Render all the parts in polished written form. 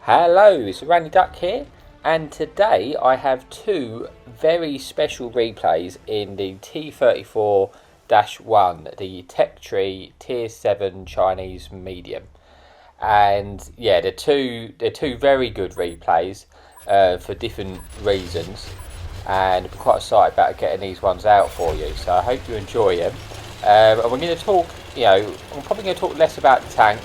Hello, it's Randy Duck here, and today I have two very special replays in the T-34-1, the Tech Tree Tier 7 Chinese Medium. And yeah, they're two very good replays for different reasons, and I'm quite excited about getting these ones out for you, so I hope you enjoy them. And we're going to talk, I'm probably going to talk less about the tank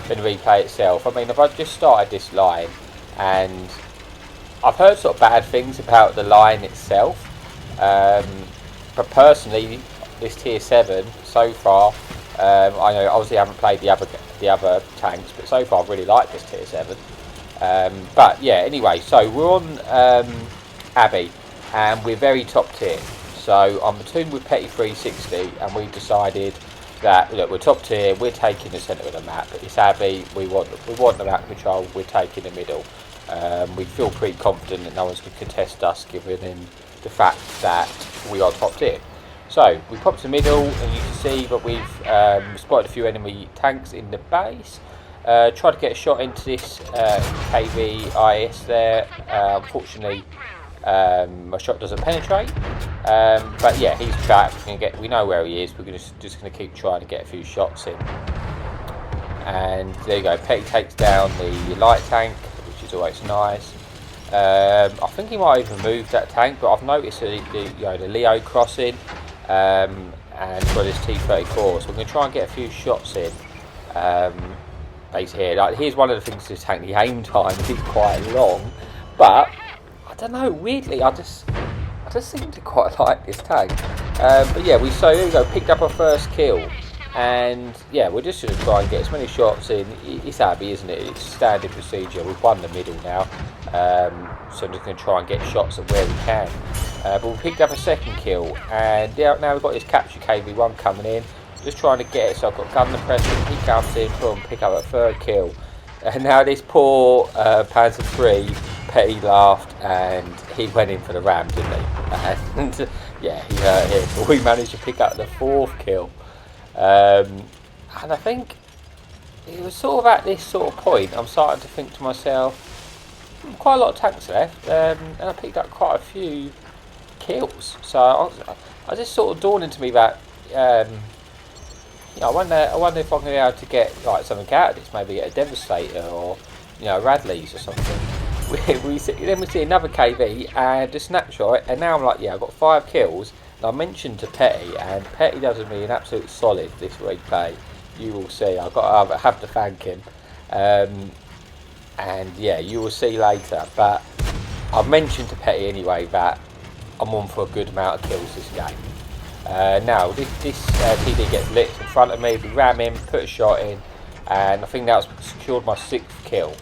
than the replay itself. I mean, I've just started this line, and I've heard sort of bad things about the line itself, but personally, this tier 7 so far, I know obviously I haven't played the other tanks, but so far I've really liked this tier 7. But yeah, anyway, so we're on Abbey, and we're very top tier. So I'm platooned with Petty 360, and we've decided that look, we're top tier, we're taking the centre of the map. It's Abbey, we want the map control, we're taking the middle. We feel pretty confident that no one's going to contest us, given the fact that we are top tier. So we pop to the middle, and you can see that we've spotted a few enemy tanks in the base. Tried to get a shot into this KVIS there. Unfortunately, my shot doesn't penetrate. But yeah, he's trapped. We know where he is. We're just going to keep trying to get a few shots in. And there you go. Petty takes down the light tank, which is always nice. I think he might even move that tank, but I've noticed the Leo crossing, and for this T-34. So I'm going to try and get a few shots in. Basically, like, here's one of the things with this tank: the aim time is quite long, but I don't know. Weirdly, I just seem to quite like this tank. But yeah, here we go, picked up our first kill, and yeah, we're just going to try and get as many shots in. It's Abbey, isn't it? It's standard procedure. We've won the middle now, so I'm just going to try and get shots at where we can. But we picked up a second kill, and yeah, now we've got this capture KV1 coming in. Just trying to get it, so I've got gun the pressure. He comes in, boom, pick up a third kill, and now this poor Panzer III. Petty laughed, and he went in for the ram, didn't he? And yeah, he hurt him, but we managed to pick up the fourth kill. And I think it was sort of at this sort of point I'm starting to think to myself, quite a lot of tanks left, and I picked up quite a few kills. So I was just sort of dawning to me that I wonder if I'm going to be able to get like something out of this, maybe get a Devastator or Radleys or something. Then we see another KV and a snapshot, and now I'm like, yeah, I've got 5 kills. And I mentioned to Petty, and Petty does me an absolute solid this replay. You will see. I have to thank him, and yeah, you will see later. But I've mentioned to Petty anyway that I'm on for a good amount of kills this game. Now this TD gets lit in front of me. We ram him, put a shot in, and I think that's secured my 6th kill.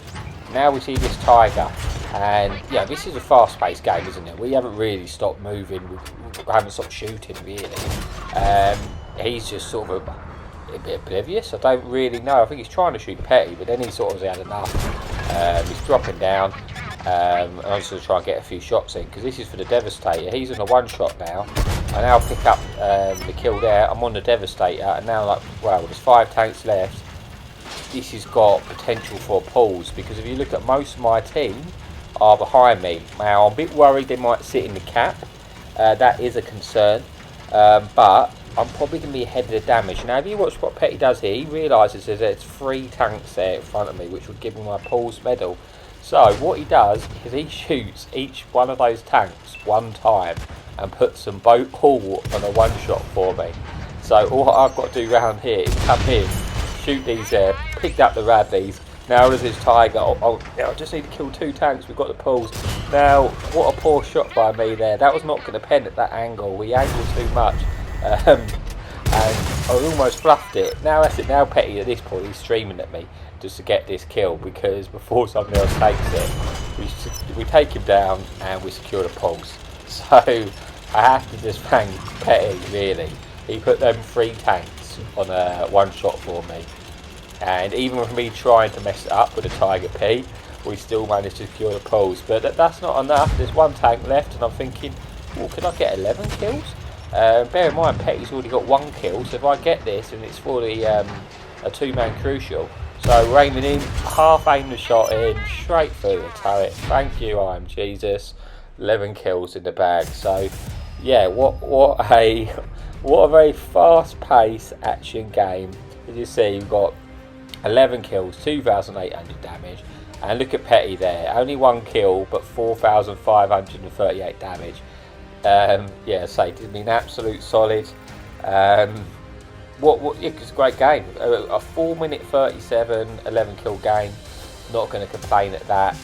Now we see this Tiger, and yeah, this is a fast-paced game, isn't it? We haven't really stopped moving, we haven't stopped shooting really. He's just sort of a bit oblivious. I don't really know. I think he's trying to shoot Petty, but then he sort of had enough. He's dropping down. I'm just going to try and get a few shots in, because this is for the Devastator. He's on a one-shot now. I now pick up the kill there. I'm on the Devastator, and now like, well, there's 5 tanks left. This has got potential for a pause, because if you look at most of my team are behind me. Now I'm a bit worried they might sit in the cap. That is a concern, but I'm probably going to be ahead of the damage. Now if you watch what Petty does here, he realises there's 3 tanks there in front of me, which would give me my pause medal. So what he does is he shoots each one of those tanks one time and puts them both all on a one shot for me. So all I've got to do round here is come in, shoot these there, picked up the Radleys. Now there's this Tiger. I just need to kill 2 tanks. We've got the pulls. Now, what a poor shot by me there. That was not going to pen at that angle. We angled too much, and I almost fluffed it. Now that's it. Now Petty at this point he's streaming at me just to get this kill, because before somebody else takes it, we take him down and we secure the pulls. So I have to just thank Petty really. He put them 3 tanks on a one shot for me, and even with me trying to mess it up with a Tiger P, we still managed to secure the pulls. But that's not enough. There's 1 tank left, and I'm thinking, oh, can I get 11 kills? Bear in mind, Petty's already got 1 kill, so if I get this, and it's for the a 2-man crucial, So we're aiming in, half aim the shot in, straight through the turret. Thank you, I'm Jesus. 11 kills in the bag. So yeah, what a very fast-paced action game. As you see, you've got 11 kills, 2,800 damage, and look at Petty there. Only 1 kill, but 4,538 damage. Yeah, so it did mean absolute solid. It's a great game. A 4-minute 37, 11 kill game. Not going to complain at that.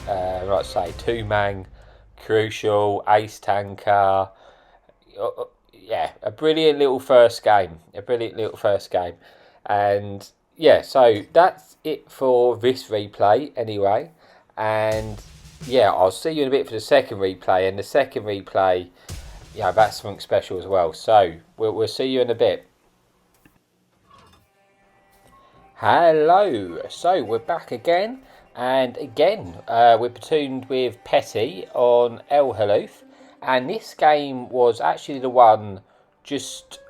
Like I say, 2-man, crucial, ace tanker. Yeah, a brilliant little first game. And yeah, so that's it for this replay anyway. And yeah, I'll see you in a bit for the second replay. And the second replay, yeah, that's something special as well. So we'll see you in a bit. Hello, so we're back again, and again we're platooned with Petty on El Haloof, and this game was actually the one just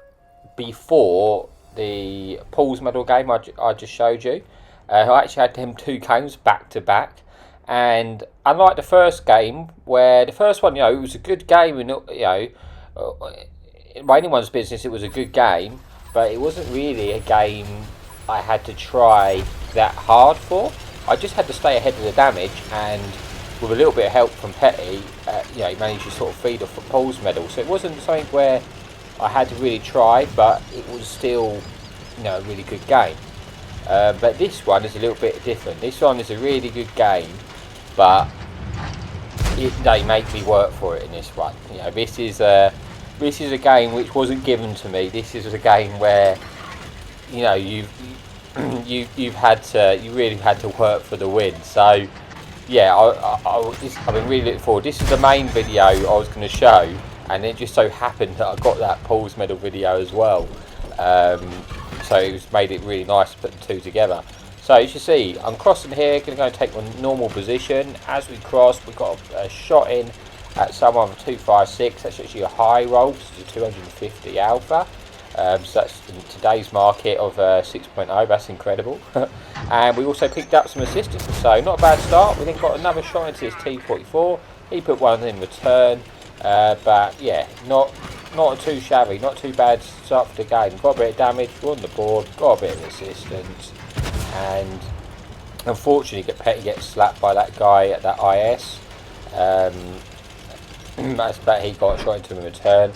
before the Paul's Medal game I just showed you. I actually had them 2 games back to back, and unlike the first game, where the first one, it was a good game, and by anyone's business it was a good game, but it wasn't really a game I had to try that hard for. I just had to stay ahead of the damage, and with a little bit of help from Petty, he managed to sort of feed off Paul's medal. So it wasn't something where I had to really try, but it was still, a really good game. But this one is a little bit different. This one is a really good game, but they make me work for it in this one. This is a game which wasn't given to me. This is a game where you really had to work for the win. So yeah, I've been really looking forward. This is the main video I was going to show, and it just so happened that I got that Paul's medal video as well. So it made it really nice to put the 2 together. So as you see, I'm crossing here, going to go and take my normal position. As we cross, we've got a shot in at someone for 256. That's actually a high roll, which is a 250 alpha. So that's in today's market of 6.0, that's incredible. And we also picked up some assistance, so not a bad start. We then got another shot into this T-34. He put one in return, but yeah, not too shabby, not too bad start for the game. Got a bit of damage, we're on the board, got a bit of assistance, and unfortunately Petty gets slapped by that guy at that IS. But he got a shot into him in return.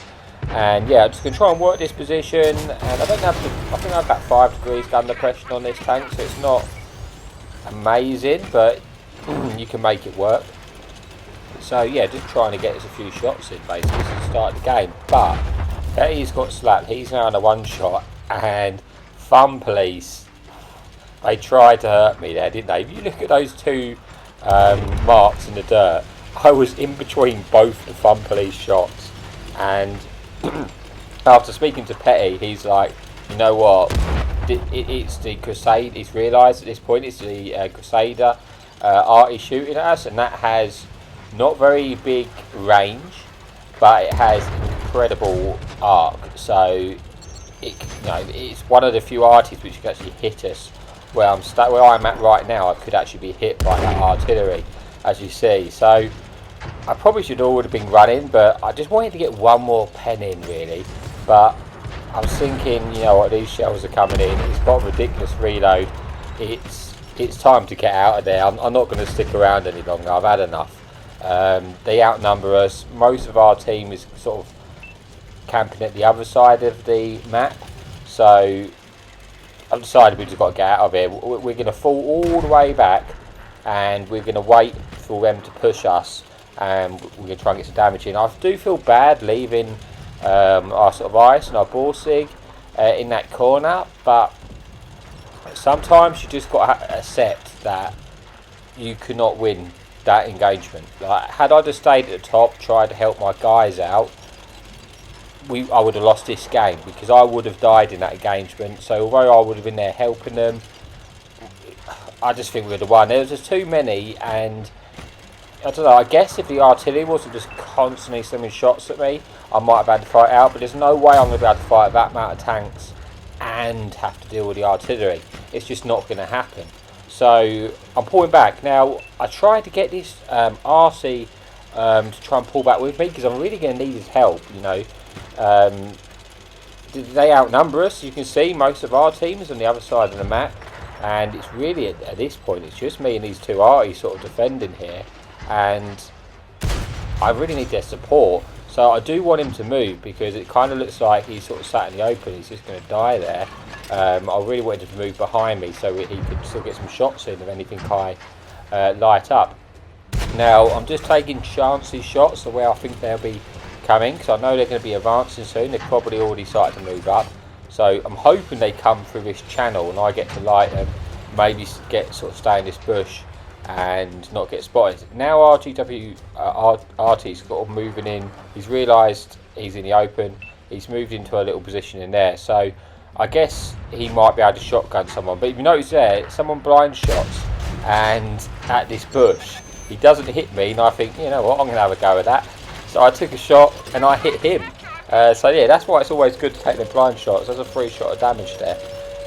And yeah, I'm just going to try and work this position, and I think I have about 5 degrees gun depression on this tank, so it's not amazing, but you can make it work. So yeah, just trying to get us a few shots in basically to start the game. But Petty's got slapped, he's now on a 1-shot, and Fun Police, they tried to hurt me there, didn't they? If you look at those 2 marks in the dirt, I was in between both the Fun Police shots, and after speaking to Petty, he's like, you know what, it's the Crusade. He's realised at this point it's the Crusader arty shooting at us, and that has not very big range, but it has incredible arc. So it's one of the few arties which can actually hit us where I'm at right now. I could actually be hit by that artillery, as you see. So I probably should already been running, but I just wanted to get one more pen in really. But I was thinking, these shells are coming in, it's got a ridiculous reload, it's time to get out of there. I'm not going to stick around any longer, I've had enough. They outnumber us. Most of our team is sort of camping at the other side of the map, so I've decided we just got to get out of here. We're going to fall all the way back, and we're going to wait for them to push us, and we're going to try and get some damage in. I do feel bad leaving our sort of ice and our Borsig in that corner, but sometimes you just got to accept that you cannot win that engagement. Like, had I just stayed at the top, tried to help my guys out, I would have lost this game, because I would have died in that engagement. So although I would have been there helping them, I just think we would have won. There was just too many, and I don't know, I guess if the artillery wasn't just constantly sending shots at me, I might have had to fight out, but there's no way I'm going to be able to fight that amount of tanks and have to deal with the artillery. It's just not going to happen. So I'm pulling back. Now, I tried to get this RC to try and pull back with me, because I'm really going to need his help, you know. They outnumber us. You can see most of our team is on the other side of the map, and it's really, at this point, it's just me and these two arties sort of defending here, and I really need their support. So I do want him to move, because it kind of looks like he's sort of sat in the open. He's just going to die there. I really wanted him to move behind me so he could still get some shots in if anything I light up. Now, I'm just taking chances shots the way I think they'll be coming, because I know they're going to be advancing soon. They've probably already started to move up. So I'm hoping they come through this channel and I get to light them, maybe get sort of stay in this bush and not get spotted. Now RT's sort of moving in. He's realised he's in the open. He's moved into a little position in there. So I guess he might be able to shotgun someone. But if you notice there, someone blind shots and at this bush. He doesn't hit me, and I think, you know what, I'm going to have a go at that. So I took a shot and I hit him. So yeah, that's why it's always good to take the blind shots. There's a free shot of damage there.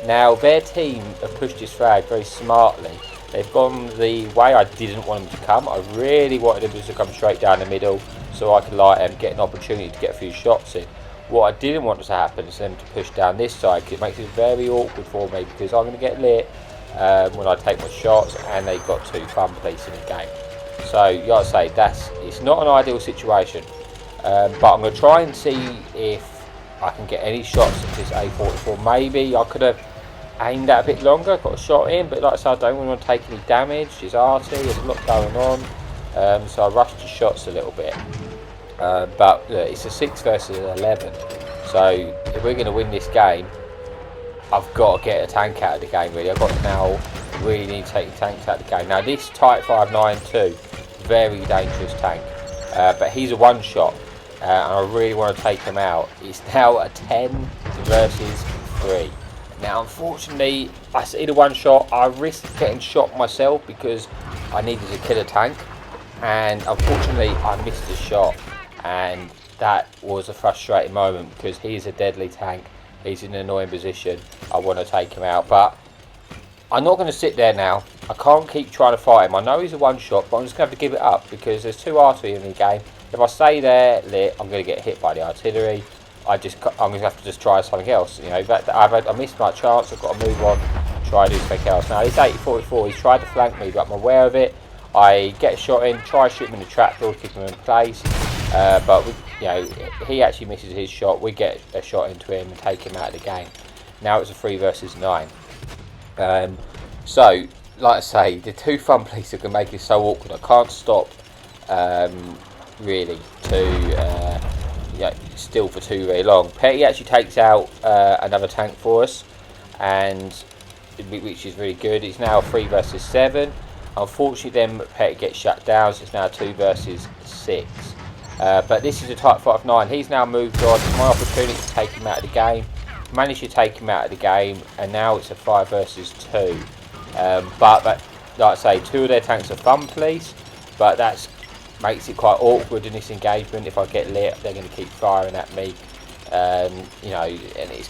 Now, their team have pushed this flag very smartly. They've gone the way I didn't want them to come. I really wanted them to come straight down the middle so I could get an opportunity to get a few shots in. What I didn't want to happen is them to push down this side, because it makes it very awkward for me, because I'm going to get lit when I take my shots, and they've got two fun police in the game. So, you got to say, it's not an ideal situation, but I'm going to try and see if I can get any shots at this A44. Maybe I could have aimed that a bit longer, got a shot in, but like I said, I don't want to take any damage. It's RT, there's a lot going on, so I rushed the shots a little bit. But it's a 6 versus 11, so if we're going to win this game, I've got to get a tank out of the game, really. I've got to now really need to take the tanks out of the game. Now, this T-34-1, very dangerous tank, but he's a one-shot, and I really want to take him out. It's now a 10 versus 3. Now, unfortunately, I see the one-shot. I risked getting shot myself because I needed to kill a tank, and unfortunately, I missed the shot, and that was a frustrating moment because he is a deadly tank. He's in an annoying position. I want to take him out, but I'm not going to sit there now. I can't keep trying to fight him. I know he's a one-shot, but I'm just going to have to give it up because there's two artillery in the game. If I stay there lit, I'm going to get hit by the artillery. I'm going to have to just try something else. You know, I missed my chance. I've got to move on, try to do something else. Now, this 80-44, he's tried to flank me, but I'm aware of it. I get a shot in, try to shoot him in the trapdoor to keep him in place. But he actually misses his shot. We get a shot into him and take him out of the game. Now it's a 3 versus 9. So, like I say, the two fun police are going to make it so awkward. I can't stop, really, to still for too very long. Petty actually takes out another tank for us, and which is really good. It's now 3 versus 7. Unfortunately, then Petty gets shut down, so it's now 2 versus 6. But this is a T-34-1. He's now moved on. It's my opportunity to take him out of the game. Managed to take him out of the game, and now it's a 5 versus 2. But like I say, 2 of their tanks are fun police, but that makes it quite awkward in this engagement. If I get lit, they're going to keep firing at me. And it's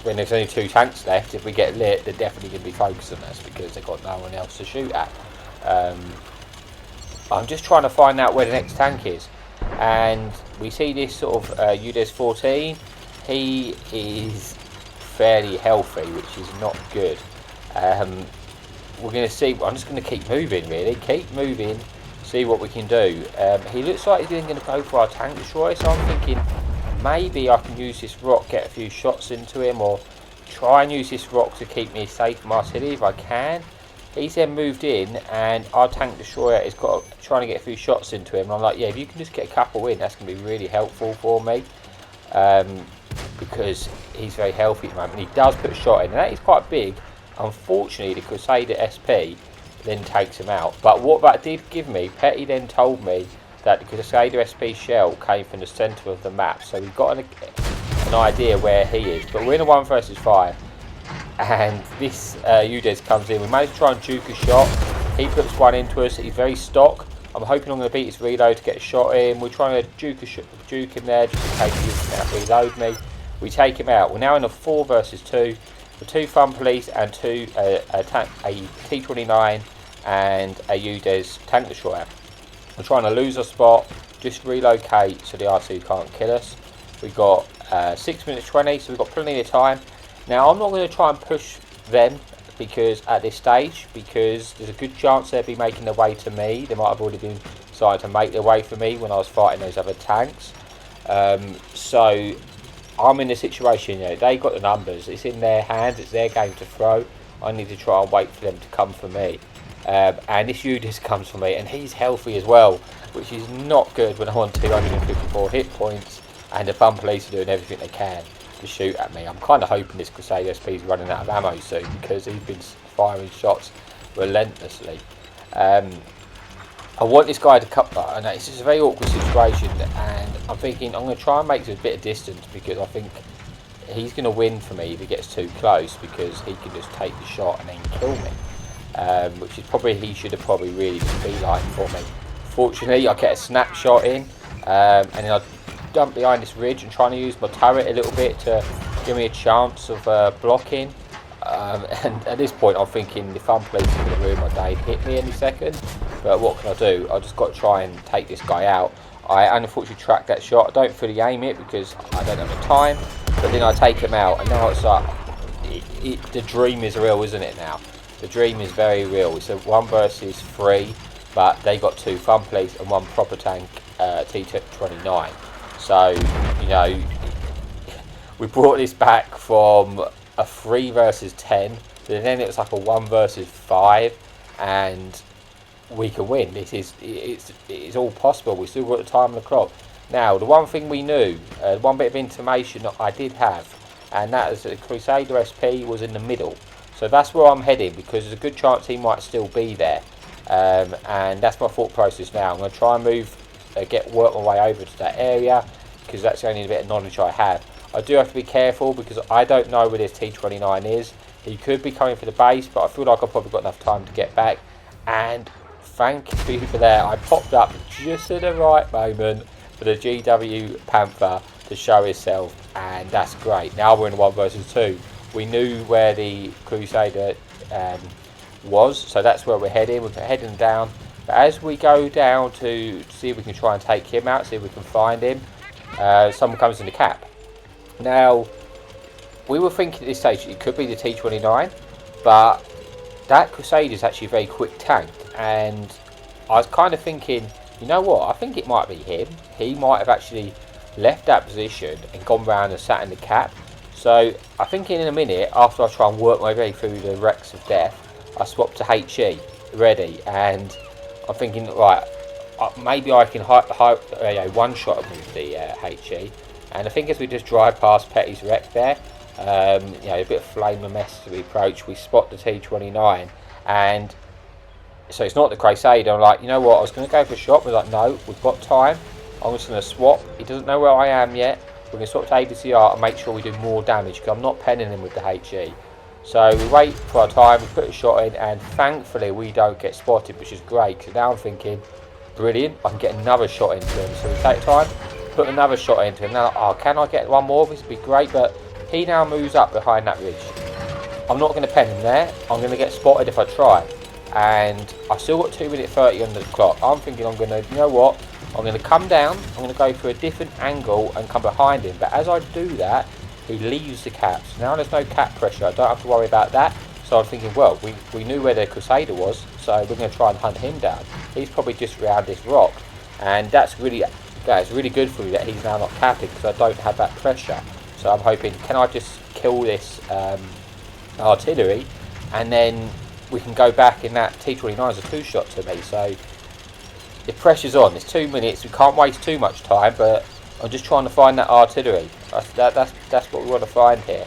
when there's only 2 tanks left, if we get lit, they're definitely going to be focused on us because they've got no one else to shoot at. I'm just trying to find out where the next tank is. And we see this sort of UDES 14. He is fairly healthy, which is not good. We're going to see. I'm just going to keep moving, really. Keep moving, see what we can do. He looks like he's going to go for our tank destroyer, so I'm thinking maybe I can use this rock, get a few shots into him, or try and use this rock to keep me safe from artillery if I can. He's then moved in, and our tank destroyer is trying to get a few shots into him. And I'm like, yeah, if you can just get a couple in, that's going to be really helpful for me. Because he's very healthy at the moment. He does put a shot in, and that is quite big. Unfortunately, the Crusader SP then takes him out. But what that did give me, Petty then told me that the Crusader SP shell came from the centre of the map. So we've got an idea where he is. But we're in a 1 versus 5. And this UDES comes in. We managed to try and juke a shot. He puts one into us. He's very stock. I'm hoping I'm going to beat his reload to get a shot in. We're trying to juke him there just in case he doesn't reload me. We take him out. We're now in a 4 versus 2. the 2 Fun Police and a T-29 and a UDES tank destroyer. We're trying to lose a spot, just relocate so the R2 can't kill us. We've got 6 minutes 20, so we've got plenty of time. Now I'm not going to try and push them because at this stage, because there's a good chance they'll be making their way to me. They might have already been starting to make their way for me when I was fighting those other tanks. So I'm in a situation, you know, they got the numbers, it's in their hands, it's their game to throw. I need to try and wait for them to come for me. And this UDIS comes for me, and he's healthy as well, which is not good when I'm on 254 hit points and the Fun Police are doing everything they can to shoot at me. I'm kind of hoping this Crusader SP is running out of ammo soon because he's been firing shots relentlessly. I want this guy to cut, and it's just a very awkward situation, and I'm thinking I'm going to try and make a bit of distance because I think he's going to win for me if he gets too close, because he can just take the shot and then kill me, which is probably, he should have probably really been beeline for me. Fortunately, I get a snapshot in, and then I dump behind this ridge and trying to use my turret a little bit to give me a chance of blocking. And at this point I'm thinking the Fun Police are going to ruin my day, hit me any second, but what can I do? I just got to try and take this guy out. I unfortunately tracked that shot. I don't fully aim it because I don't have the time, but then I take him out, and now it's like the dream is real, isn't it? Now the dream is very real. It's a 1 versus 3, but they got 2 Fun Police and 1 proper tank T-29. So, you know, we brought this back from a 3 versus 10, but then it was like a 1 versus 5, and we can win. It's all possible. We still got the time on the clock. Now, the one thing we knew, one bit of information that I did have, and that is that the Crusader SP was in the middle. So that's where I'm heading, because there's a good chance he might still be there. And that's my thought process now. I'm going to try and move, work my way over to that area, because that's the only bit of knowledge I have. I do have to be careful because I don't know where this T-29 is. He could be coming for the base, but I feel like I've probably got enough time to get back. And thank you for that. I popped up just at the right moment for the GW Panther to show himself, and that's great. Now we're in 1 versus 2. We knew where the Crusader was, so that's where we're heading. We're heading down. But as we go down to see if we can try and take him out, see if we can find him, someone comes in the cap. Now, we were thinking at this stage it could be the T-29, but that Crusader is actually a very quick tank, and I was kind of thinking, you know what, I think it might be him. He might have actually left that position and gone round and sat in the cap. So I think in a minute, after I try and work my way through the wrecks of death, I swapped to HE ready, and I'm thinking, right, maybe I can one-shot him with the HE. And I think as we just drive past Petty's wreck there, you know, a bit of flame and mess as we approach, we spot the T-29, and so it's not the Crusader. I'm like, you know what, I was going to go for a shot, but like, no, we've got time, I'm just going to swap. He doesn't know where I am yet. We're going to swap to ABCR and make sure we do more damage, because I'm not penning him with the HE. So we wait for our time, we put a shot in, and thankfully we don't get spotted, which is great, because now I'm thinking, brilliant, I can get another shot into him. So we take time, put another shot into him. Now, oh, can I get one more? This would be great, but he now moves up behind that ridge. I'm not going to pen him there. I'm going to get spotted if I try. And I still got 2 minutes 30 on the clock. I'm thinking I'm going to, you know what, I'm going to come down, I'm going to go for a different angle and come behind him. But as I do that, he leaves the caps. Now there's no cap pressure. I don't have to worry about that. So I'm thinking, well, we knew where the Crusader was, so we're going to try and hunt him down. He's probably just around this rock. And that's really good for me that he's now not capping, because I don't have that pressure. So I'm hoping, can I just kill this artillery, and then we can go back, and that T-29 is a 2-shot to me. So the pressure's on. It's 2 minutes. We can't waste too much time, but I'm just trying to find that artillery. That's what we want to find here.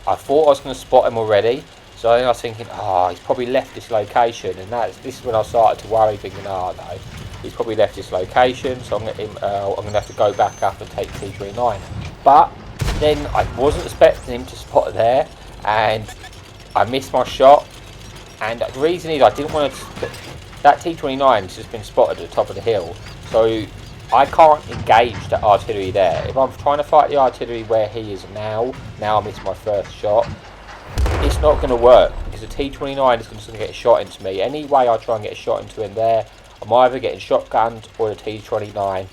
I thought I was going to spot him already, so I was thinking, oh, he's probably left this location, and this is when I started to worry, thinking, oh no, he's probably left this location, so I'm going to have to go back up and take T-29. But then I wasn't expecting him to spot there, and I missed my shot. And the reason is I didn't want to. That T-29 has just been spotted at the top of the hill, so I can't engage the artillery there. If I'm trying to fight the artillery where he is now I missed my first shot, it's not going to work because the T-29 is just going to get a shot into me. Any way I try and get a shot into him there, I'm either getting shotgunned or the T-29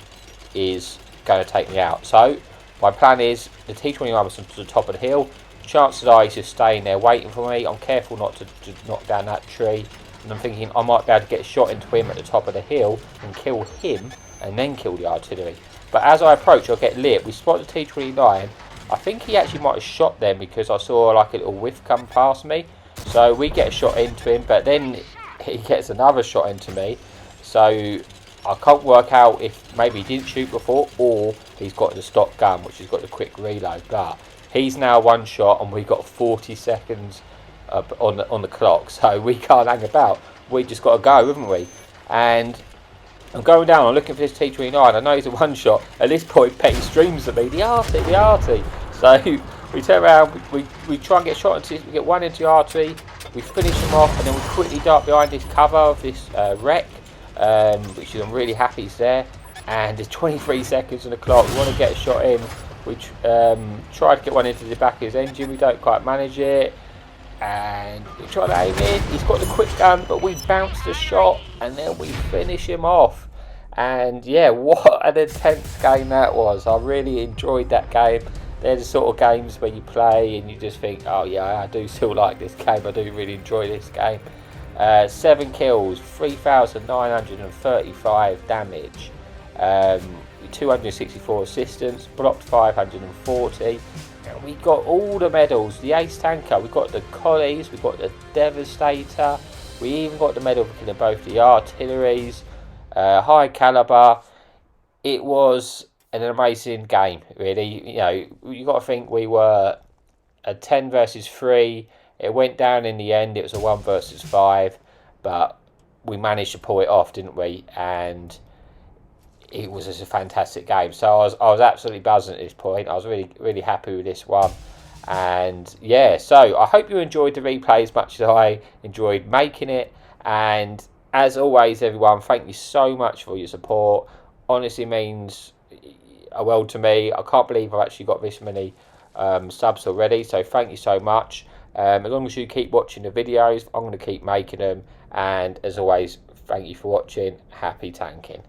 is going to take me out. So my plan is the T-29 was to the top of the hill. Chances are he's just staying there waiting for me. I'm careful not to knock down that tree, and I'm thinking I might be able to get a shot into him at the top of the hill and kill him and then kill the artillery. But as I approach, I'll get lit. We spot the T-29. I think he actually might have shot them because I saw like a little whiff come past me. So we get a shot into him, but then he gets another shot into me. So I can't work out if maybe he didn't shoot before or he's got the stock gun, which has got the quick reload. But he's now one shot and we've got 40 seconds on the clock. So we can't hang about. We just got to go, haven't we? And I'm going down, I'm looking for this T-29. I know he's a one shot. At this point, Petty screams at me, the arty. So we turn around, we try and get a shot into, we get one into the artery, we finish him off, and then we quickly dart behind this cover of this wreck, which I'm really happy is there. And there's 23 seconds on the clock. We want to get a shot in. We try to get one into the back of his engine. We don't quite manage it. And we try to aim in. He's got the quick gun, but we bounce the shot and then we finish him off. And yeah, what an intense game that was. I really enjoyed that game. They're the sort of games where you play and you just think, oh yeah, I do still like this game. I do really enjoy this game. 7 kills, 3,935 damage, 264 assistance, blocked 540. And we got all the medals. The ace tanker, we got the collies, we got the devastator, we even got the medal for killing both the artilleries, high caliber. It was an amazing game, really. You know, you got to think we were a 10 versus 3. It went down in the end. It was a 1 versus 5, but we managed to pull it off, didn't we? And it was just a fantastic game. So I was absolutely buzzing at this point. I was really happy with this one. And yeah, so I hope you enjoyed the replay as much as I enjoyed making it. And as always, everyone, thank you so much for your support. Honestly means a world to me. I can't believe I've actually got this many subs already. So thank you so much. As long as you keep watching the videos, I'm going to keep making them. And as always, thank you for watching. Happy tanking.